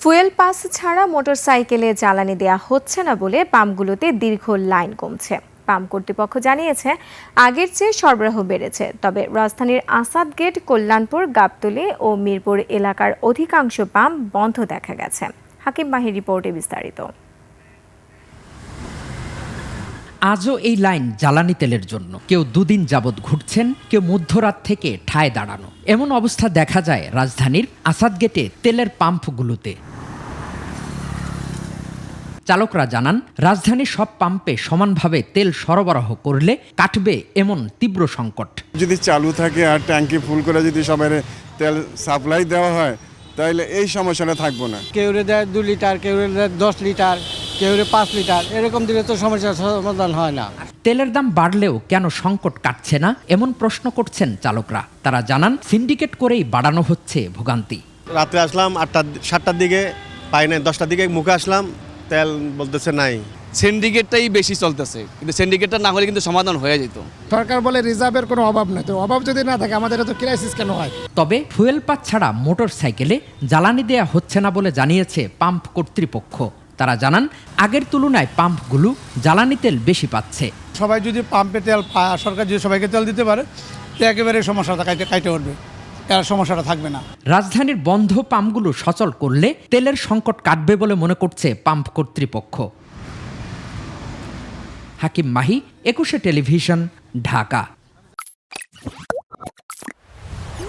Fuel pass ছাড়া মোটরসাইকেলে জ্বালানি দেয়া হচ্ছে না বলে পাম্পগুলোতে দীর্ঘ লাইন কমছে। পাম্প কর্তৃপক্ষ জানিয়েছে আগের চেয়ে সরবরাহ বেড়েছে, তবে রাজধানীর আসাদ গেট, কল্যাণপুর, গাবতলী ও মিরপুর এলাকার অধিকাংশ পাম্প বন্ধ দেখা গেছে। হাকিম মাহির রিপোর্টে বিস্তারিত। আজও এই লাইন জ্বালানি তেলের জন্য। কেউ দুদিন যাবৎ ঘুরছেন, কেউ মধ্যরাত থেকে ঠায় দাঁড়ানো। এমন অবস্থা দেখা যায় রাজধানীর আসাদ গেটে তেলের পাম্পগুলোতে। চালকরা জানান, রাজধানীর সব পাম্পে সমানভাবে তেল সরবরাহ করলে কাটবে এমন তীব্র সংকট। যদি চালু থাকে আর ট্যাঙ্কি ফুল করে যদি সবাই তেল সাপ্লাই দেওয়া হয় তাহলে এই সমস্যাটা থাকবো না। কেউ দেয় 2 লিটার, কেউ দেয় 10 লিটার, কেউ 5 লিটার, এরকম দিলে তো সমস্যার সমাধান হয় না। তেলের দাম বাড়লেও কেন সংকট কাটছে না এমন প্রশ্ন করছেন চালকরা। তারা জানান, সিন্ডিকেট করেই বাড়ানো হচ্ছে ভোগান্তি। রাতে আসলাম 7টার দিকে, পাই নাই, 10টার দিকে মুখে আসলাম, তেল বলতেছে নাই। সিন্ডিকেটটাই বেশি চলতেছে, কিন্তু সিন্ডিকেটটা না হলে কিন্তু সমাধান হয়ে যেত। সরকার বলে রিজার্ভের কোনো অভাব নেই, তো অভাব যদি না থাকে আমাদের এত ক্রাইসিস কেন হয়? তবে ফুয়েল পাস ছাড়া মোটর সাইকেলে জ্বালানি দেয়া হচ্ছে না বলে জানিয়েছে পাম্প কর্তৃপক্ষ। তারা জানান, আগের তুলনায় পাম্পগুলো জ্বালানি তেল বেশি পাচ্ছে। সবাই যদি পাম্পে তেল পায়, সরকার যদি সবাইকে তেল দিতে পারে, তো একেবারে সমস্যাটা কাইটে উঠবে, এর সমস্যাটা থাকবে না। রাজধানীর বন্ধ পাম্পগুলো সচল করলে তেলের সংকট কাটবে বলে মনে করছে পাম্প কর্তৃপক্ষ। হাকিম মাহি, 21 টেলিভিশন, ঢাকা।